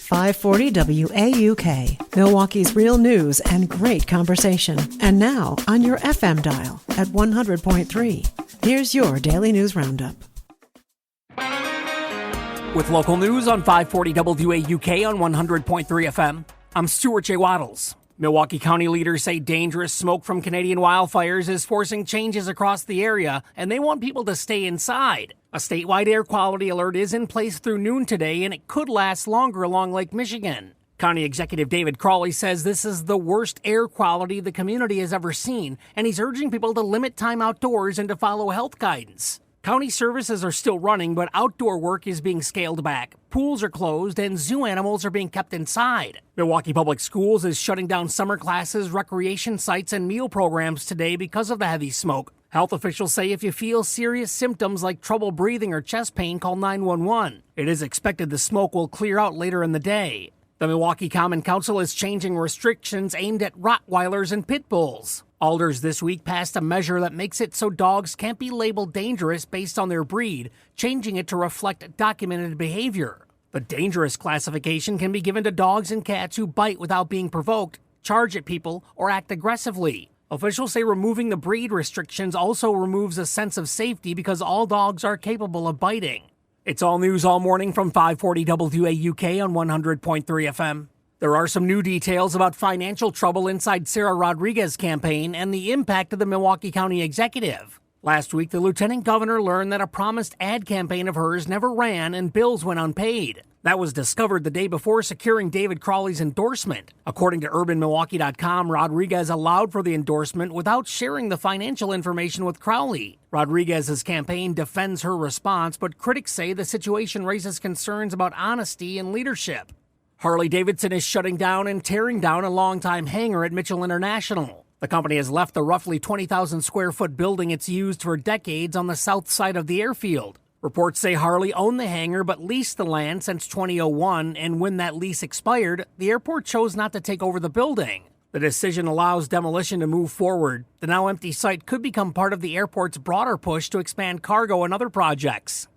540 WAUK, Milwaukee's real news and great conversation. And now on your FM dial at 100.3. Here's your Daily News Roundup. With local news on 540 WAUK on 100.3 FM, I'm Stuart J. Waddles. Milwaukee County leaders say dangerous smoke from Canadian wildfires is forcing changes across the area, and they want people to stay inside. A statewide air quality alert is in place through noon today, and it could last longer along Lake Michigan. County Executive David Crawley says this is the worst air quality the community has ever seen, and he's urging people to limit time outdoors and to follow health guidance. County services are still running, but outdoor work is being scaled back. Pools are closed and zoo animals are being kept inside. Milwaukee Public Schools is shutting down summer classes, recreation sites, and meal programs today because of the heavy smoke. Health officials say if you feel serious symptoms like trouble breathing or chest pain, call 911. It is expected the smoke will clear out later in the day. The Milwaukee Common Council is changing restrictions aimed at Rottweilers and Pit Bulls. Alders this week passed a measure that makes it so dogs can't be labeled dangerous based on their breed, changing it to reflect documented behavior. The dangerous classification can be given to dogs and cats who bite without being provoked, charge at people, or act aggressively. Officials say removing the breed restrictions also removes a sense of safety because all dogs are capable of biting. It's all news all morning from 540 WAUK on 100.3 FM. There are some new details about financial trouble inside Sarah Rodriguez's campaign and the impact of the Milwaukee County executive. Last week, the lieutenant governor learned that a promised ad campaign of hers never ran and bills went unpaid. That was discovered the day before securing David Crawley's endorsement. According to UrbanMilwaukee.com, Rodriguez allowed for the endorsement without sharing the financial information with Crowley. Rodriguez's campaign defends her response, but critics say the situation raises concerns about honesty and leadership. Harley-Davidson is shutting down and tearing down a longtime hangar at Mitchell International. The company has left the roughly 20,000 square foot building it's used for decades on the south side of the airfield. Reports say Harley owned the hangar but leased the land since 2001, and when that lease expired, the airport chose not to take over the building. The decision allows demolition to move forward. The now empty site could become part of the airport's broader push to expand cargo and other projects.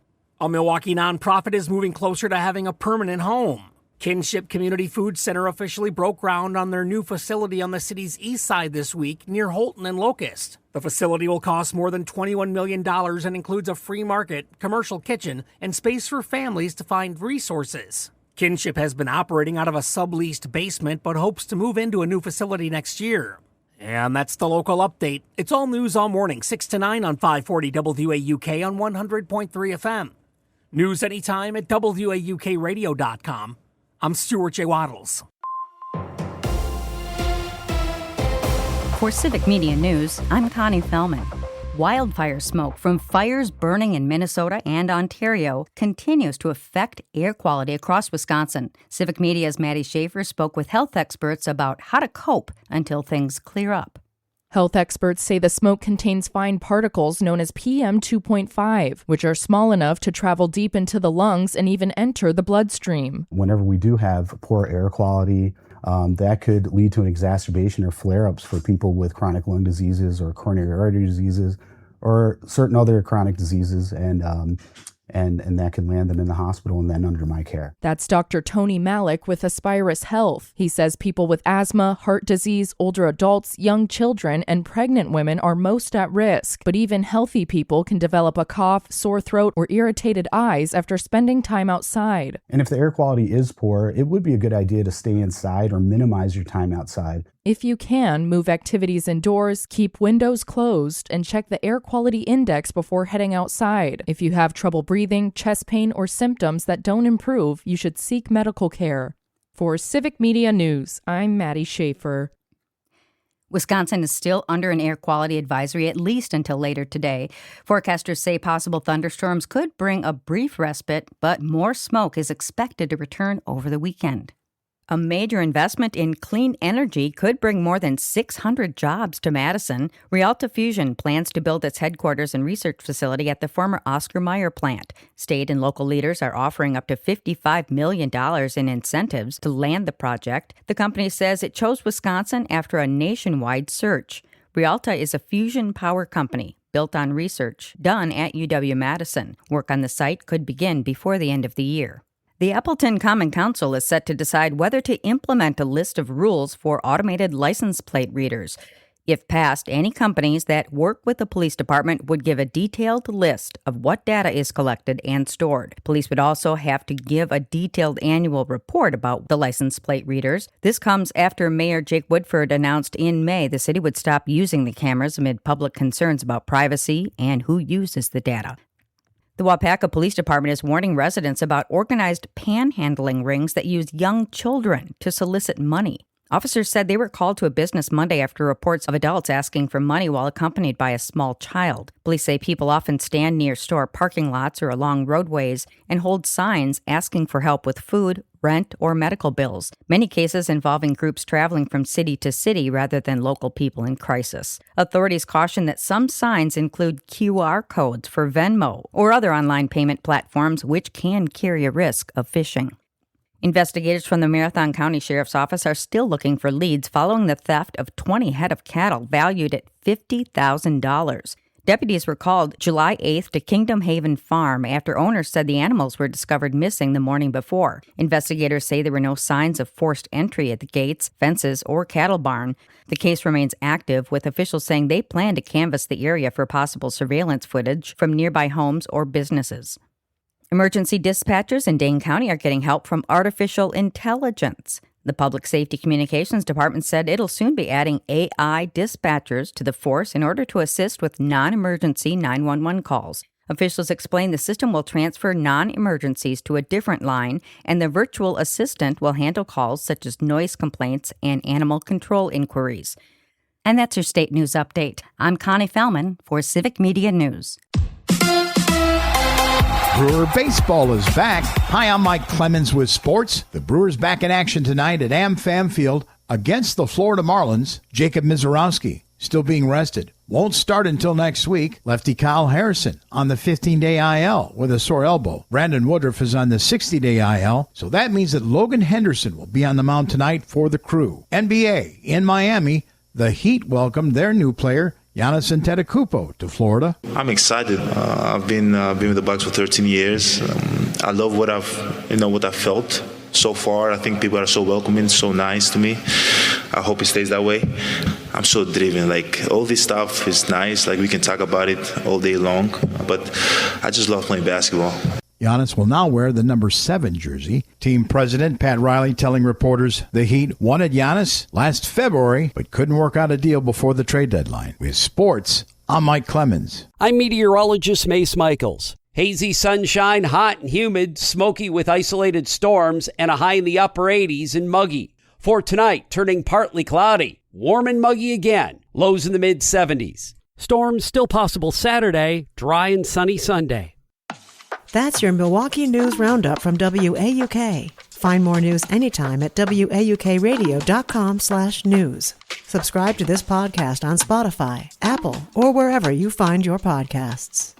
A Milwaukee nonprofit is moving closer to having a permanent home. Kinship Community Food Center officially broke ground on their new facility on the city's east side this week near Holton and Locust. The facility will cost more than $21 million and includes a free market, commercial kitchen, and space for families to find resources. Kinship has been operating out of a subleased basement but hopes to move into a new facility next year. And that's the local update. It's all news all morning, 6 to 9 on 540 WAUK on 100.3 FM. News anytime at WAUKradio.com. I'm Stuart J. Waddles. For Civic Media News, I'm Connie Fellman. Wildfire smoke from fires burning in Minnesota and Ontario continues to affect air quality across Wisconsin. Civic Media's Maddie Schaefer spoke with health experts about how to cope until things clear up. Health experts say the smoke contains fine particles known as PM 2.5, which are small enough to travel deep into the lungs and even enter the bloodstream. Whenever we do have poor air quality, that could lead to an exacerbation or flare-ups for people with chronic lung diseases or coronary artery diseases or certain other chronic diseases, and that could land them in the hospital and then under my care. That's Dr. Tony Malik with Aspirus Health. He says people with asthma, heart disease, older adults, young children, and pregnant women are most at risk. But even healthy people can develop a cough, sore throat, or irritated eyes after spending time outside. And if the air quality is poor, it would be a good idea to stay inside or minimize your time outside. If you can, move activities indoors, keep windows closed, and check the air quality index before heading outside. If you have trouble breathing, chest pain, or symptoms that don't improve, you should seek medical care. For Civic Media News, I'm Maddie Schaefer. Wisconsin is still under an air quality advisory at least until later today. Forecasters say possible thunderstorms could bring a brief respite, but more smoke is expected to return over the weekend. A major investment in clean energy could bring more than 600 jobs to Madison. Rialta Fusion plans to build its headquarters and research facility at the former Oscar Mayer plant. State and local leaders are offering up to $55 million in incentives to land the project. The company says it chose Wisconsin after a nationwide search. Rialta is a fusion power company built on research done at UW-Madison. Work on the site could begin before the end of the year. The Appleton Common Council is set to decide whether to implement a list of rules for automated license plate readers. If passed, any companies that work with the police department would give a detailed list of what data is collected and stored. Police would also have to give a detailed annual report about the license plate readers. This comes after Mayor Jake Woodford announced in May the city would stop using the cameras amid public concerns about privacy and who uses the data. The Waupaca Police Department is warning residents about organized panhandling rings that use young children to solicit money. Officers said they were called to a business Monday after reports of adults asking for money while accompanied by a small child. Police say people often stand near store parking lots or along roadways and hold signs asking for help with food, rent, or medical bills, many cases involving groups traveling from city to city rather than local people in crisis. Authorities caution that some signs include QR codes for Venmo or other online payment platforms, which can carry a risk of phishing. Investigators from the Marathon County Sheriff's Office are still looking for leads following the theft of 20 head of cattle valued at $50,000. Deputies were called July 8th to Kingdom Haven Farm after owners said the animals were discovered missing the morning before. Investigators say there were no signs of forced entry at the gates, fences, or cattle barn. The case remains active, with officials saying they plan to canvass the area for possible surveillance footage from nearby homes or businesses. Emergency dispatchers in Dane County are getting help from artificial intelligence. The Public Safety Communications Department said it'll soon be adding AI dispatchers to the force in order to assist with non-emergency 911 calls. Officials explain the system will transfer non-emergencies to a different line, and the virtual assistant will handle calls such as noise complaints and animal control inquiries. And that's your state news update. I'm Connie Fellman for Civic Media News. Brewer baseball is back. Hi, I'm Mike Clemens with sports. The Brewers back in action tonight at AmFam Field against the Florida Marlins. Jacob Mizorowski still being rested. Won't start until next week. Lefty Kyle Harrison on the 15-day IL with a sore elbow. Brandon Woodruff is on the 60-day IL, so that means that Logan Henderson will be on the mound tonight for the Crew. NBA in Miami, the Heat welcomed their new player, Giannis Antetokounmpo, to Florida. I'm excited. I've been with the Bucks for 13 years. I love what I've felt so far. I think people are so welcoming, so nice to me. I hope it stays that way. I'm so driven. Like, all this stuff is nice. Like, we can talk about it all day long. But I just love playing basketball. Giannis will now wear the number 7 jersey. Team president Pat Riley telling reporters the Heat wanted Giannis last February, but couldn't work out a deal before the trade deadline. With sports, I'm Mike Clemens. I'm meteorologist Mace Michaels. Hazy sunshine, hot and humid, smoky with isolated storms, and a high in the upper 80s and muggy. For tonight, turning partly cloudy, warm and muggy again, lows in the mid-70s. Storms still possible Saturday, dry and sunny Sunday. That's your Milwaukee News Roundup from WAUK. Find more news anytime at WAUKradio.com/news. Subscribe to this podcast on Spotify, Apple, or wherever you find your podcasts.